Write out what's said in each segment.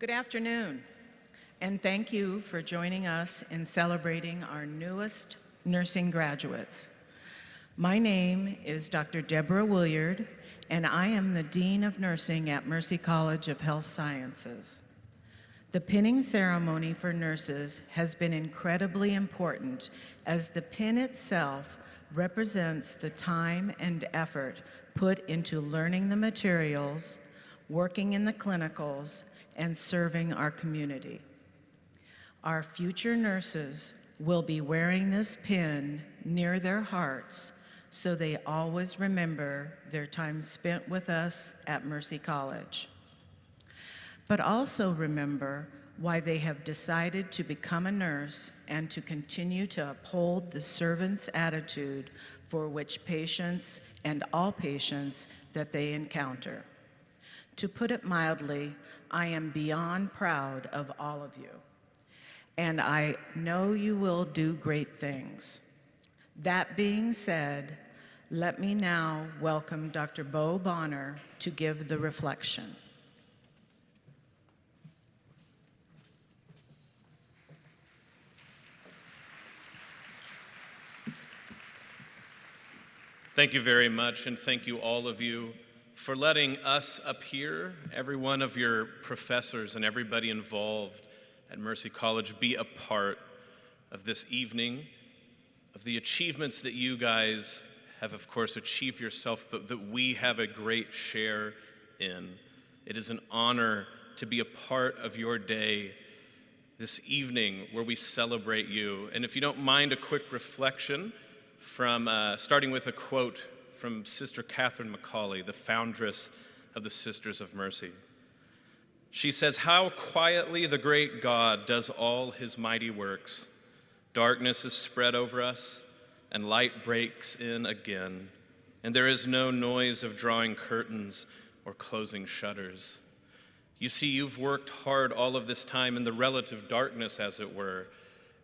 Good afternoon, and thank you for joining us in celebrating our newest nursing graduates. My name is Dr. Deborah Williard, and I am the Dean of Nursing at Mercy College of Health Sciences. The pinning ceremony for nurses has been incredibly important as the pin itself represents the time and effort put into learning the materials, working in the clinicals, and serving our community. Our future nurses will be wearing this pin near their hearts so they always remember their time spent with us at Mercy College. But also remember why they have decided to become a nurse and to continue to uphold the servant's attitude for which patients and all patients that they encounter. To put it mildly, I am beyond proud of all of you, and I know you will do great things. That being said, let me now welcome Dr. Bo Bonner to give the reflection. Thank you very much, and thank you all of you for letting us up here, every one of your professors and everybody involved at Mercy College, be a part of this evening, of the achievements that you guys have, of course, achieved yourself, but that we have a great share in. It is an honor to be a part of your day this evening where we celebrate you. And if you don't mind a quick reflection from starting with a quote from Sister Catherine McCauley, the foundress of the Sisters of Mercy. She says, "How quietly the great God does all his mighty works. Darkness is spread over us, and light breaks in again, and there is no noise of drawing curtains or closing shutters." You see, you've worked hard all of this time in the relative darkness, as it were.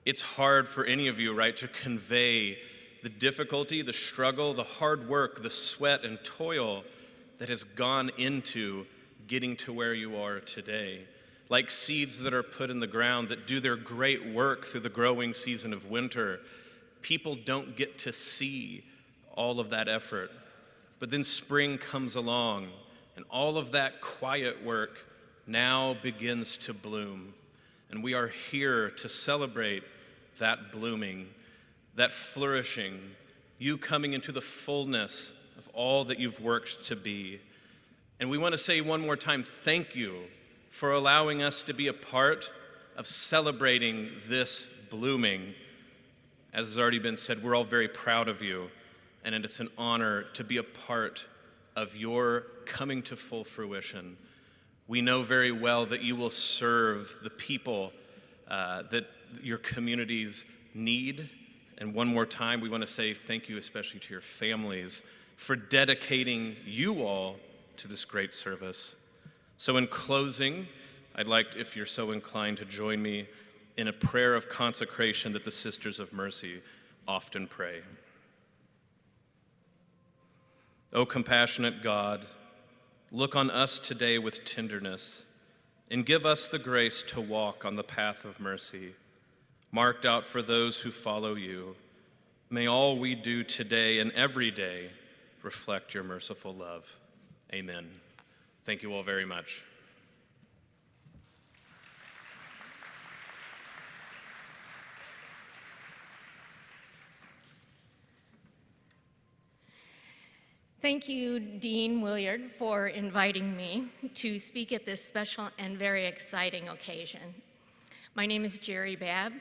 It's hard for any of you, right, to convey the difficulty, the struggle, the hard work, the sweat and toil that has gone into getting to where you are today. Like seeds that are put in the ground that do their great work through the growing season of winter, people don't get to see all of that effort. But then spring comes along, and all of that quiet work now begins to bloom. And we are here to celebrate that blooming, that flourishing, you coming into the fullness of all that you've worked to be. And we want to say one more time, thank you for allowing us to be a part of celebrating this blooming. As has already been said, we're all very proud of you, and it's an honor to be a part of your coming to full fruition. We know very well that you will serve the people that your communities need. And one more time, we want to say thank you especially to your families for dedicating you all to this great service. So in closing, I'd like, if you're so inclined, to join me in a prayer of consecration that the Sisters of Mercy often pray. O compassionate God, look on us today with tenderness and give us the grace to walk on the path of mercy, marked out for those who follow you. May all we do today and every day reflect your merciful love. Amen. Thank you all very much. Thank you, Dean Williard, for inviting me to speak at this special and very exciting occasion. My name is Jerry Babb,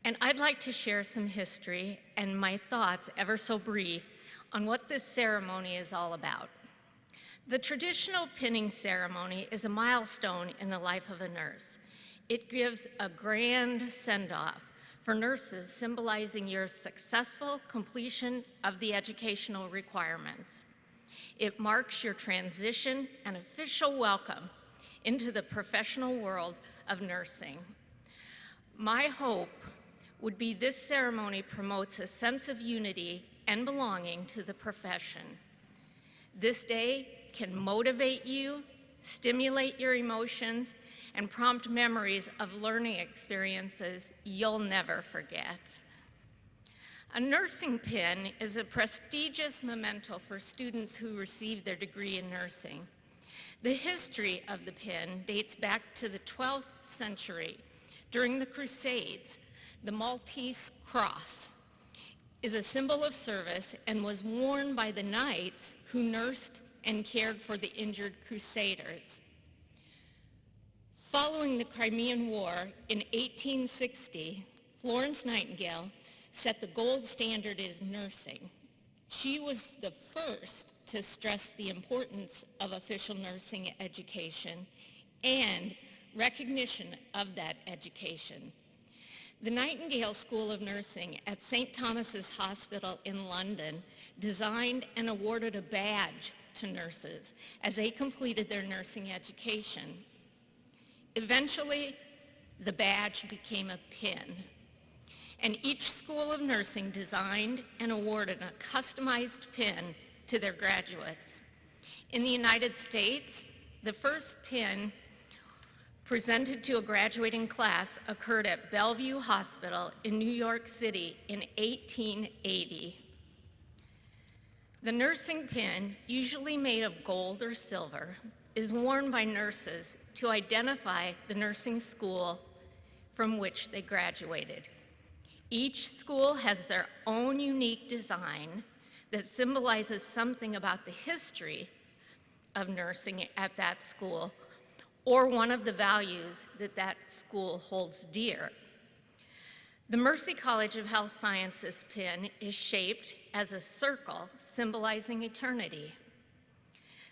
and I'd like to share some history and my thoughts, ever so brief, on what this ceremony is all about. The traditional pinning ceremony is a milestone in the life of a nurse. It gives a grand send-off for nurses, symbolizing your successful completion of the educational requirements. It marks your transition and official welcome into the professional world of nursing. My hope would be this ceremony promotes a sense of unity and belonging to the profession. This day can motivate you stimulate your emotions, and prompt memories of learning experiences you'll never forget. A nursing pin is a prestigious memento for students who receive their degree in nursing. The history of the pin dates back to the 12th century. During the Crusades, the Maltese cross is a symbol of service and was worn by the knights who nursed and cared for the injured crusaders. Following the Crimean War in 1860, Florence Nightingale set the gold standard in nursing. She was the first to stress the importance of official nursing education and recognition of that education. The Nightingale School of Nursing at St. Thomas's Hospital in London designed and awarded a badge to nurses as they completed their nursing education. Eventually, the badge became a pin, and each school of nursing designed and awarded a customized pin to their graduates. In the United States, the first pin presented to a graduating class occurred at Bellevue Hospital in New York City in 1880. The nursing pin, usually made of gold or silver, is worn by nurses to identify the nursing school from which they graduated. Each school has their own unique design that symbolizes something about the history of nursing at that school or one of the values that that school holds dear. The Mercy College of Health Sciences pin is shaped as a circle symbolizing eternity.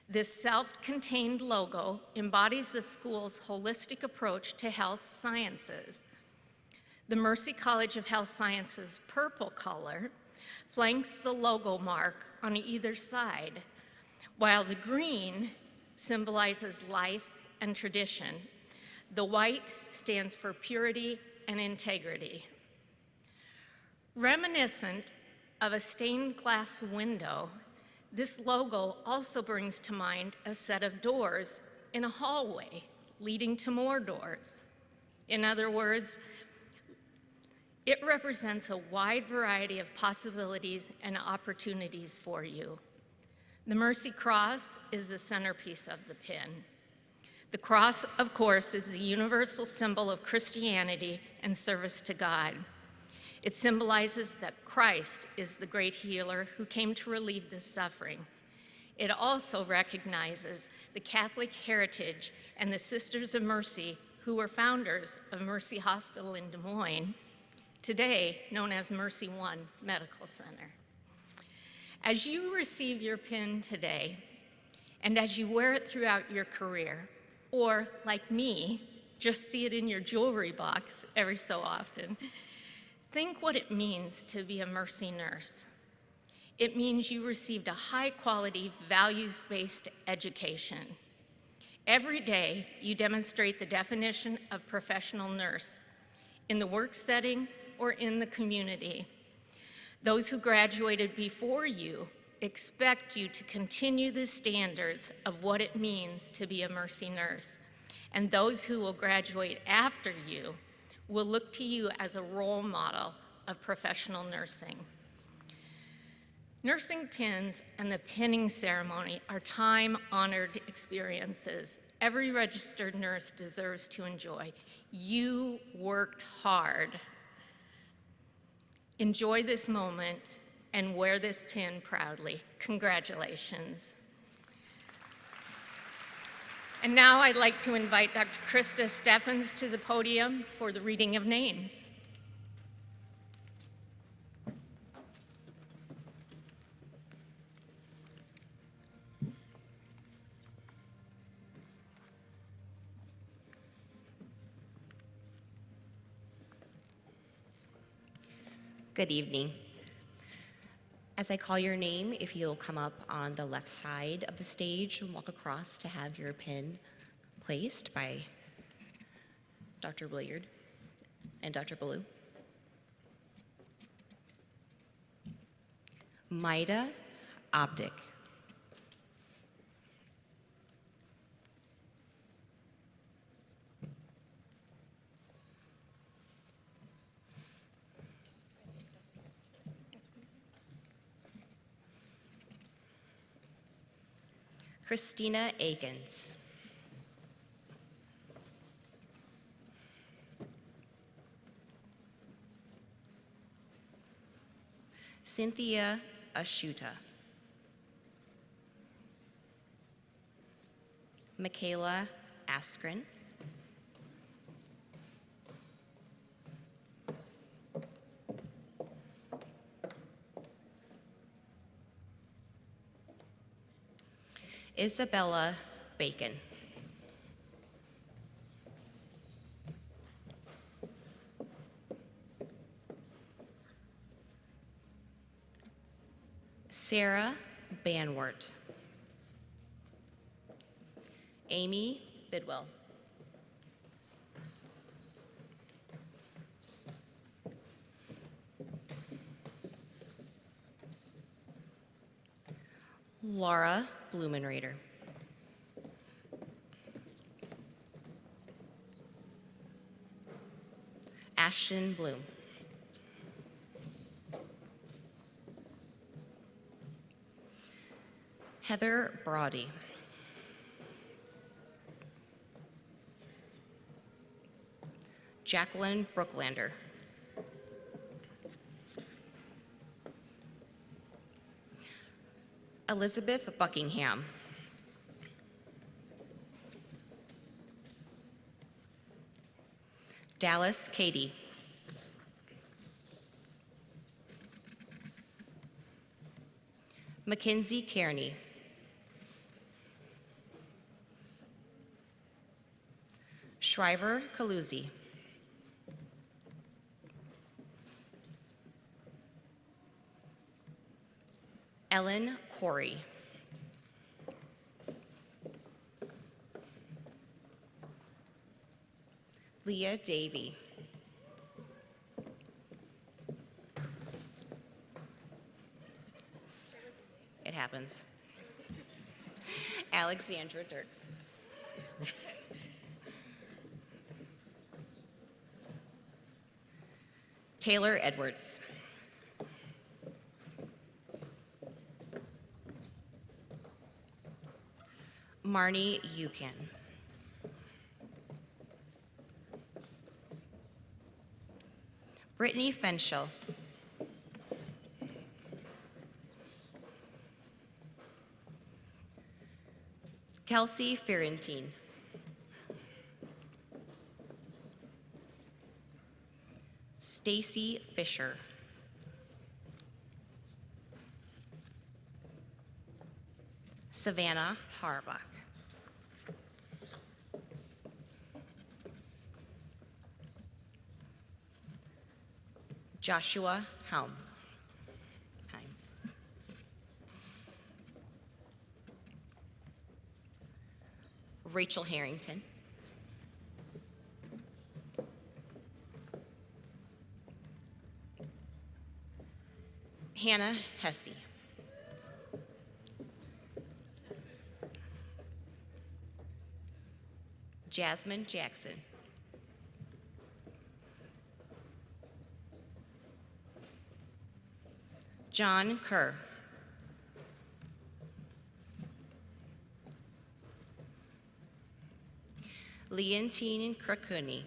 This self-contained logo embodies the school's holistic approach to health sciences. The Mercy College of Health Sciences purple color flanks the logo mark on either side, while the green symbolizes life and tradition. The white stands for purity and integrity. Reminiscent of a stained glass window, this logo also brings to mind a set of doors in a hallway leading to more doors. In other words, it represents a wide variety of possibilities and opportunities for you. The Mercy Cross is the centerpiece of the pin. The cross, of course, is the universal symbol of Christianity and service to God. It symbolizes that Christ is the great healer who came to relieve this suffering. It also recognizes the Catholic heritage and the Sisters of Mercy, who were founders of Mercy Hospital in Des Moines, today known as Mercy One Medical Center. As you receive your pin today, and as you wear it throughout your career, or like me, just see it in your jewelry box every so often, think what it means to be a Mercy nurse. It means you received a high-quality, values-based education. Every day, you demonstrate the definition of professional nurse in the work setting or in the community. Those who graduated before you expect you to continue the standards of what it means to be a Mercy nurse. And those who will graduate after you will look to you as a role model of professional nursing. Nursing pins and the pinning ceremony are time-honored experiences every registered nurse deserves to enjoy. You worked hard. Enjoy this moment and wear this pin proudly. Congratulations. And now I'd like to invite Dr. Krista Steffens to the podium for the reading of names. Good evening. As I call your name, if you'll come up on the left side of the stage and walk across to have your pin placed by Dr. Williard and Dr. Ballou. Maida Optic. Christina Akins. Cynthia Ashuta. Michaela Askren. Isabella Bacon. Sarah Banwart. Amy Bidwell. Laura Blumenrader. Ashton Bloom. Heather Brody. Jacqueline Brooklander. Elizabeth Buckingham. Dallas Cady. Mackenzie Kearney. Shriver Kaluzzi. Ellen Corey. Leah Davey. It happens. Alexandra Dirks. Taylor Edwards. Marnie Yukin. Brittany Fenschel. Kelsey Ferentine. Stacy Fisher. Savannah Harbach. Joshua Helm. Rachel Harrington. Hannah Hesse. Jasmine Jackson. John Kerr. Leontine Krakuni.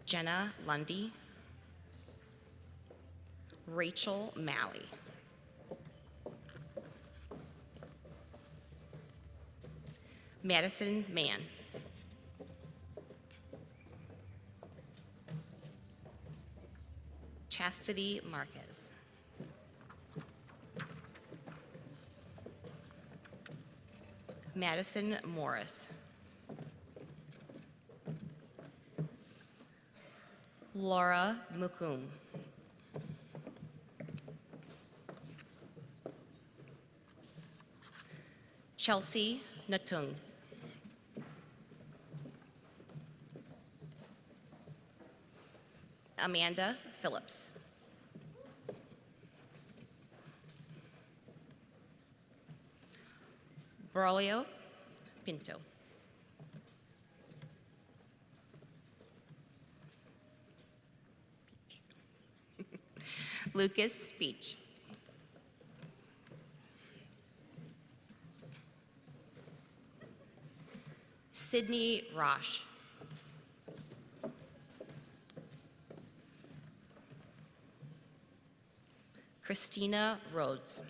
Jenna Lundy. Rachel Malley. Madison Mann. Chastity Marquez. Madison Morris. Laura Mukum. Chelsea Natung. Amanda Phillips. Braulio Pinto. Lucas Speech. Sydney Rosh. Christina Rhodes.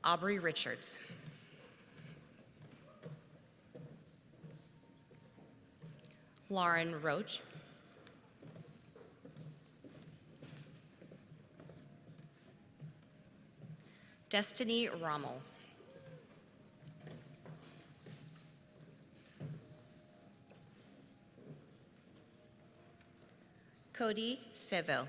Aubrey Richards. Lauren Roach. Destiny Rommel. Cody Seville.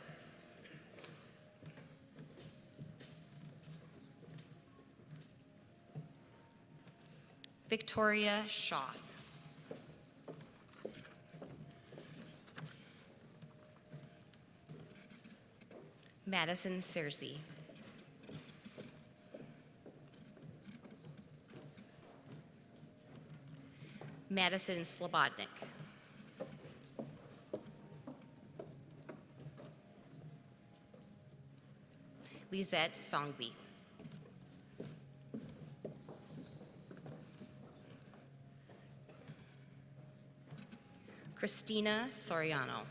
Victoria Shoth. Madison Searcy. Madison Slobodnik. Lisette Songby. Christina Soriano.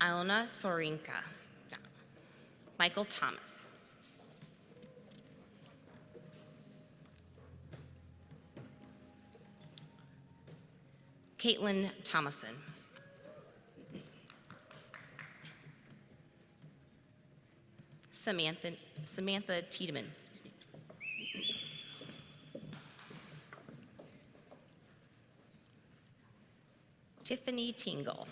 Iona Sorinka. Michael Thomas. Caitlin Thomason. Samantha Tiedemann. Tiffany Tingle.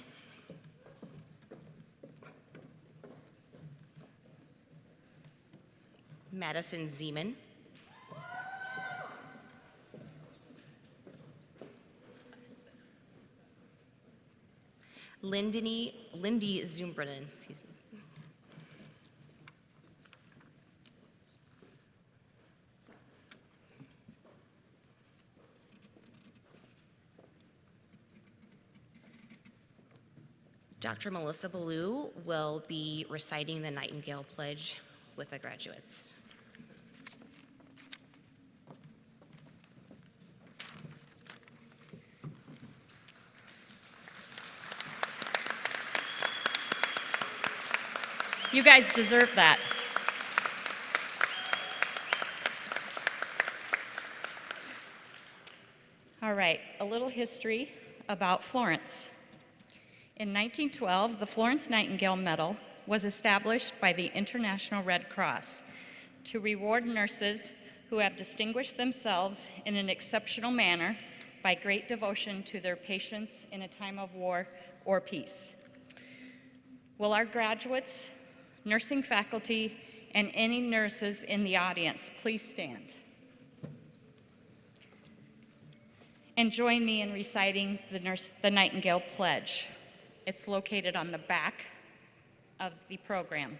Madison Zeman. Lindy Zumbranen, excuse me. Dr. Melissa Ballou will be reciting the Nightingale Pledge with the graduates. You guys deserve that. All right, a little history about Florence. In 1912, the Florence Nightingale Medal was established by the International Red Cross to reward nurses who have distinguished themselves in an exceptional manner by great devotion to their patients in a time of war or peace. Will our graduates, nursing faculty, and any nurses in the audience please stand and join me in reciting the Nightingale Pledge. It's located on the back of the program.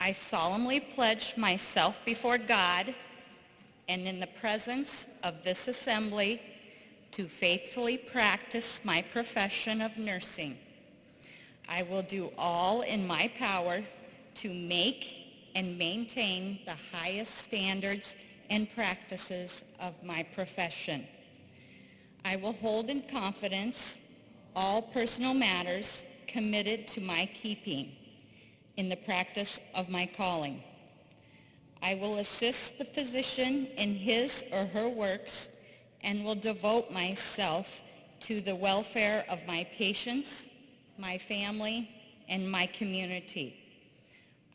I solemnly pledge myself before God and in the presence of this assembly to faithfully practice my profession of nursing. I will do all in my power to make and maintain the highest standards and practices of my profession. I will hold in confidence all personal matters committed to my keeping in the practice of my calling. I will assist the physician in his or her works and will devote myself to the welfare of my patients, my family, and my community.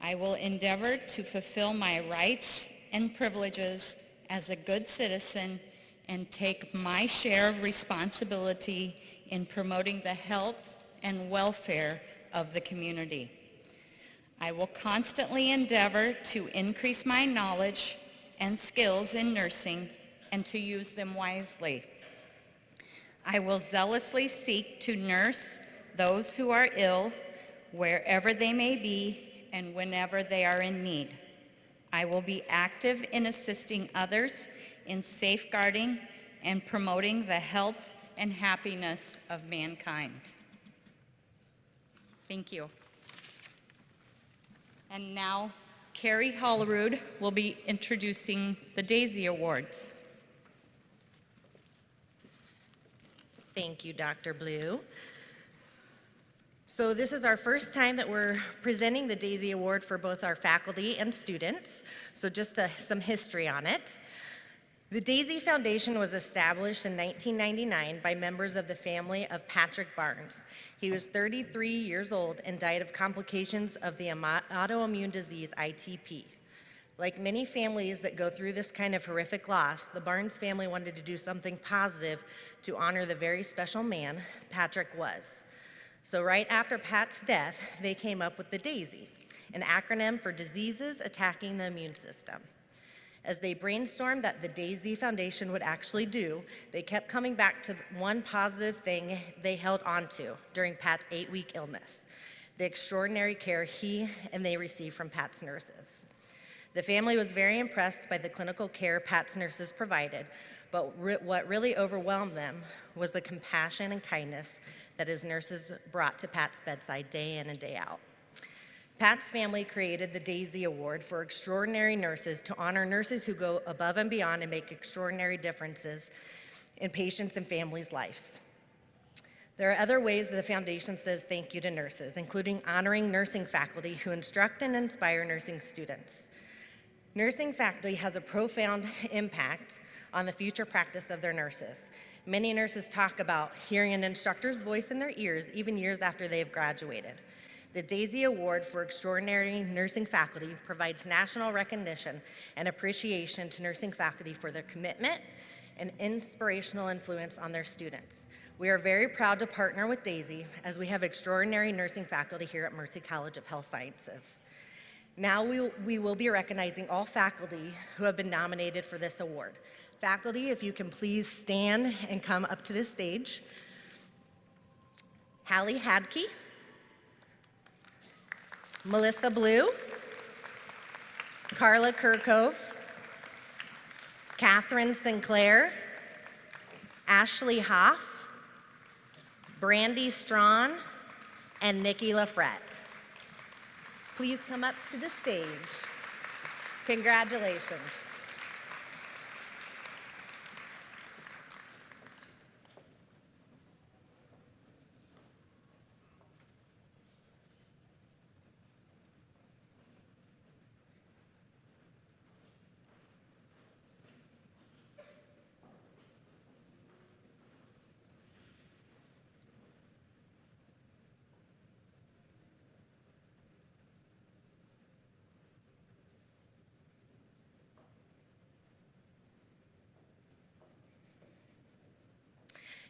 I will endeavor to fulfill my rights and privileges as a good citizen and take my share of responsibility in promoting the health and welfare of the community. I will constantly endeavor to increase my knowledge and skills in nursing and to use them wisely. I will zealously seek to nurse those who are ill, wherever they may be and whenever they are in need. I will be active in assisting others in safeguarding and promoting the health and happiness of mankind. Thank you. And now, Carrie Hollerud will be introducing the Daisy Awards. Thank you, Dr. Blue. So this is our first time that we're presenting the Daisy Award for both our faculty and students. So just some history on it. The Daisy Foundation was established in 1999 by members of the family of Patrick Barnes. He was 33 years old and died of complications of the autoimmune disease ITP. Like many families that go through this kind of horrific loss, the Barnes family wanted to do something positive to honor the very special man Patrick was. So right after Pat's death, they came up with the DAISY, an acronym for diseases attacking the immune system. As they brainstormed that the DAISY Foundation would actually do, they kept coming back to one positive thing they held on to during Pat's 8-week illness, the extraordinary care he and they received from Pat's nurses. The family was very impressed by the clinical care Pat's nurses provided, but what really overwhelmed them was the compassion and kindness that his nurses brought to Pat's bedside day in and day out. Pat's family created the DAISY Award for extraordinary nurses to honor nurses who go above and beyond and make extraordinary differences in patients' and families' lives. There are other ways that the foundation says thank you to nurses, including honoring nursing faculty who instruct and inspire nursing students. Nursing faculty has a profound impact on the future practice of their nurses. Many nurses talk about hearing an instructor's voice in their ears even years after they have graduated. The DAISY Award for Extraordinary Nursing Faculty provides national recognition and appreciation to nursing faculty for their commitment and inspirational influence on their students. We are very proud to partner with DAISY as we have extraordinary nursing faculty here at Mercy College of Health Sciences. Now we will be recognizing all faculty who have been nominated for this award. Faculty, if you can please stand and come up to this stage. Hallie Hadke, Melissa Blue, Carla Kirkove, Catherine Sinclair, Ashley Hoff, Brandy Strawn, and Nikki Lafrette. Please come up to the stage. Congratulations.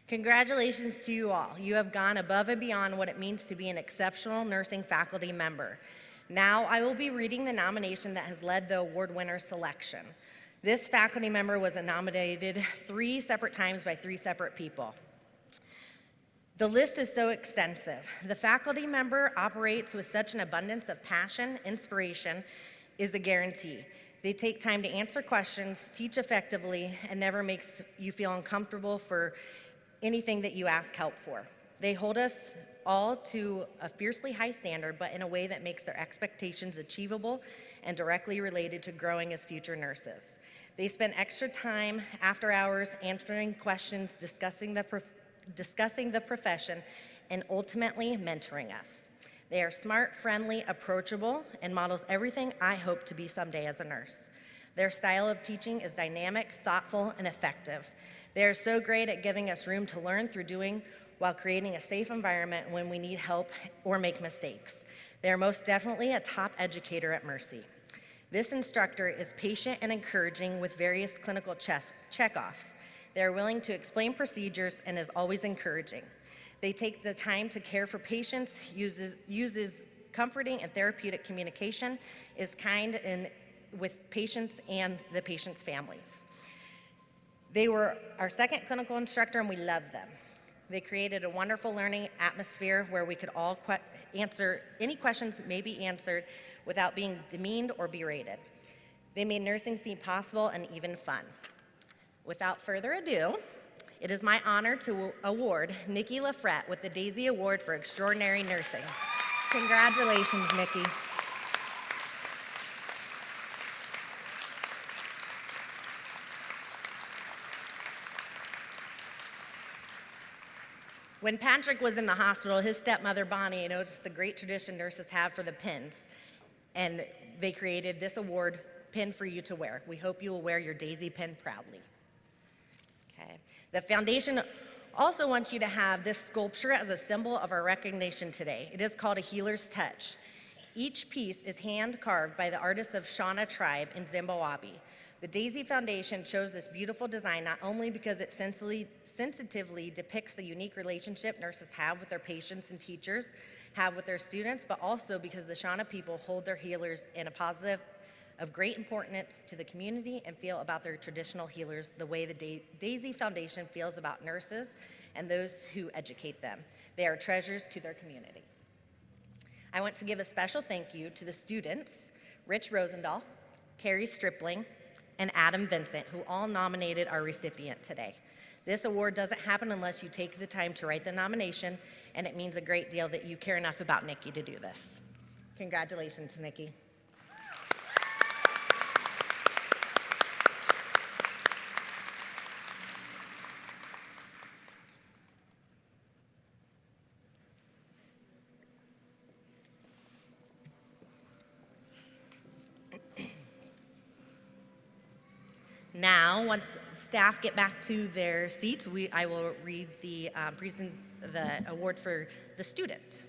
Congratulations to you all. You have gone above and beyond what it means to be an exceptional nursing faculty member. Now I will be reading the nomination that has led the award winner selection. This faculty member was nominated 3 separate times by 3 separate people. The list is so extensive. The faculty member operates with such an abundance of passion, inspiration is a guarantee. They take time to answer questions, teach effectively, and never makes you feel uncomfortable for anything that you ask help for. They hold us all to a fiercely high standard, but in a way that makes their expectations achievable and directly related to growing as future nurses. They spend extra time after hours answering questions, discussing the profession, and ultimately mentoring us. They are smart, friendly, approachable, and models everything I hope to be someday as a nurse. Their style of teaching is dynamic, thoughtful, and effective. They are so great at giving us room to learn through doing while creating a safe environment when we need help or make mistakes. They are most definitely a top educator at Mercy. This instructor is patient and encouraging with various clinical checkoffs. They are willing to explain procedures and is always encouraging. They take the time to care for patients, uses comforting and therapeutic communication, is kind and with patients and the patients' families. They were our second clinical instructor and we love them. They created a wonderful learning atmosphere where we could all answer any questions that may be answered without being demeaned or berated. They made nursing seem possible and even fun. Without further ado, it is my honor to award Nikki Lafrette with the Daisy Award for Extraordinary Nursing. Congratulations, Nikki. When Patrick was in the hospital, his stepmother, Bonnie, noticed the great tradition nurses have for the pins, and they created this award pin for you to wear. We hope you will wear your Daisy pin proudly. Okay. The foundation also wants you to have this sculpture as a symbol of our recognition today. It is called a healer's touch. Each piece is hand carved by the artists of Shona tribe in Zimbabwe. The Daisy Foundation chose this beautiful design not only because it sensitively depicts the unique relationship nurses have with their patients and teachers have with their students, but also because the Shona people hold their healers in a positive of great importance to the community and feel about their traditional healers the way the Daisy Foundation feels about nurses and those who educate them. They are treasures to their community. I want to give a special thank you to the students, Rich Rosendahl, Carrie Stripling, and Adam Vincent, who all nominated our recipient today. This award doesn't happen unless you take the time to write the nomination, and it means a great deal that you care enough about Nikki to do this. Congratulations, Nikki. Now, once staff get back to their seats, I will read the award for the student.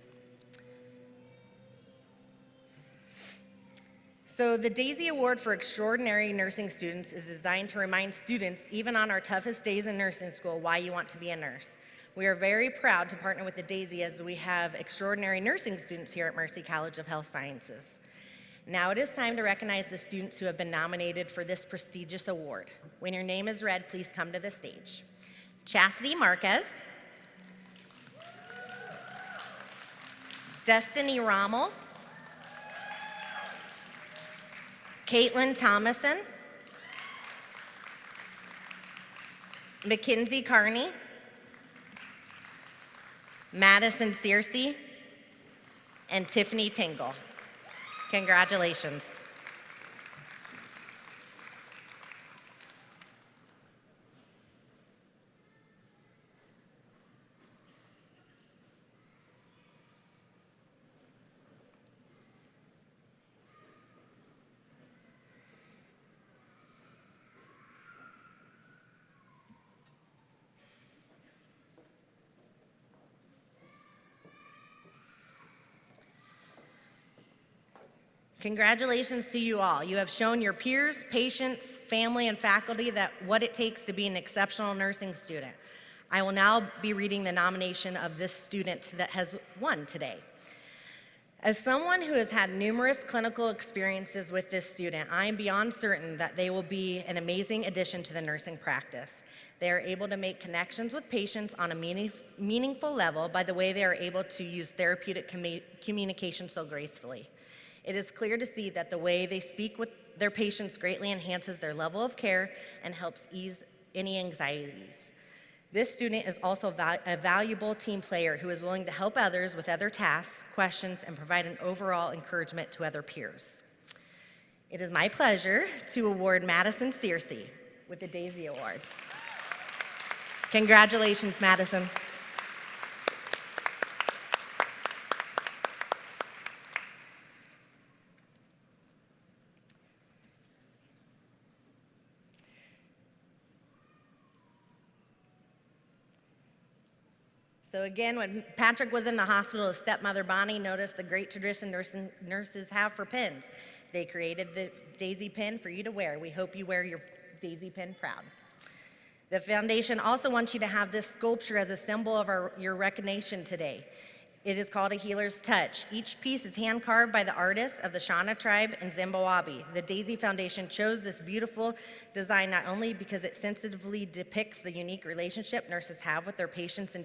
So the Daisy Award for Extraordinary Nursing Students is designed to remind students, even on our toughest days in nursing school, why you want to be a nurse. We are very proud to partner with the Daisy as we have extraordinary nursing students here at Mercy College of Health Sciences. Now it is time to recognize the students who have been nominated for this prestigious award. When your name is read, please come to the stage. Chastity Marquez, Destiny Rommel, Caitlin Thomason, Mackenzie Carney, Madison Searcy, and Tiffany Tingle. Congratulations. Congratulations to you all. You have shown your peers, patients, family, and faculty that what it takes to be an exceptional nursing student. I will now be reading the nomination of this student that has won today. As someone who has had numerous clinical experiences with this student, I am beyond certain that they will be an amazing addition to the nursing practice. They are able to make connections with patients on a meaningful level by the way they are able to use therapeutic communication so gracefully. It is clear to see that the way they speak with their patients greatly enhances their level of care and helps ease any anxieties. This student is also a valuable team player who is willing to help others with other tasks, questions, and provide an overall encouragement to other peers. It is my pleasure to award Madison Searcy with the Daisy Award. Congratulations, Madison. So again, when Patrick was in the hospital, his stepmother Bonnie noticed the great tradition nurses have for pins. They created the Daisy pin for you to wear. We hope you wear your Daisy pin proud. The foundation also wants you to have this sculpture as a symbol of your recognition today. It is called a healer's touch. Each piece is hand carved by the artists of the Shona tribe in Zimbabwe. The Daisy Foundation chose this beautiful design not only because it sensitively depicts the unique relationship nurses have with their patients and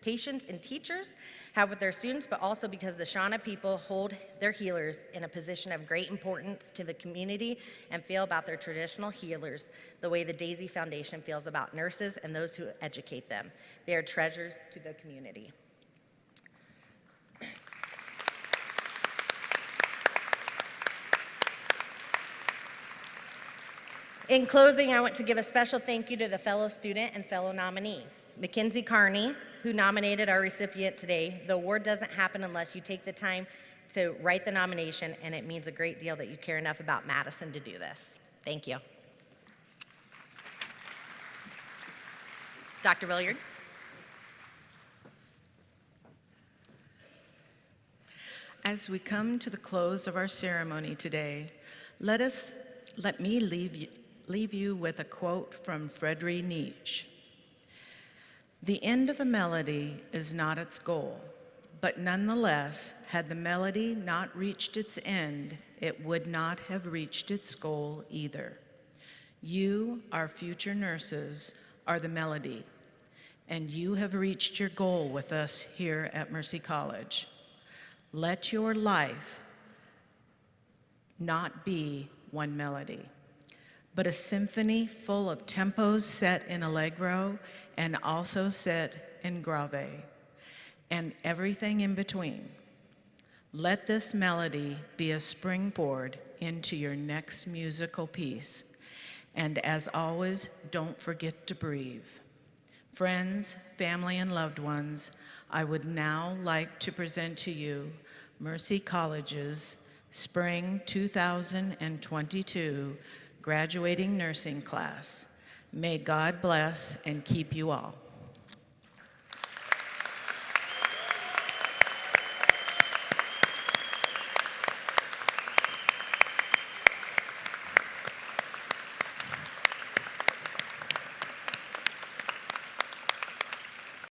patients and teachers have with their students, but also because the Shawna people hold their healers in a position of great importance to the community and feel about their traditional healers the way the Daisy Foundation feels about nurses and those who educate them. They are treasures to the community. In closing, I want to give a special thank you to the fellow student and fellow nominee, Mackenzie Carney, who nominated our recipient today. The award doesn't happen unless you take the time to write the nomination, and it means a great deal that you care enough about Madison to do this. Thank you. Dr. Villiard. As we come to the close of our ceremony today, let me leave you with a quote from Friedrich Nietzsche. The end of a melody is not its goal, but nonetheless, had the melody not reached its end, it would not have reached its goal either. You, our future nurses, are the melody, and you have reached your goal with us here at Mercy College. Let your life not be one melody, but a symphony full of tempos set in allegro and also set in grave, and everything in between. Let this melody be a springboard into your next musical piece. And as always, don't forget to breathe. Friends, family, and loved ones, I would now like to present to you Mercy College's Spring 2022 graduating nursing class. May God bless and keep you all.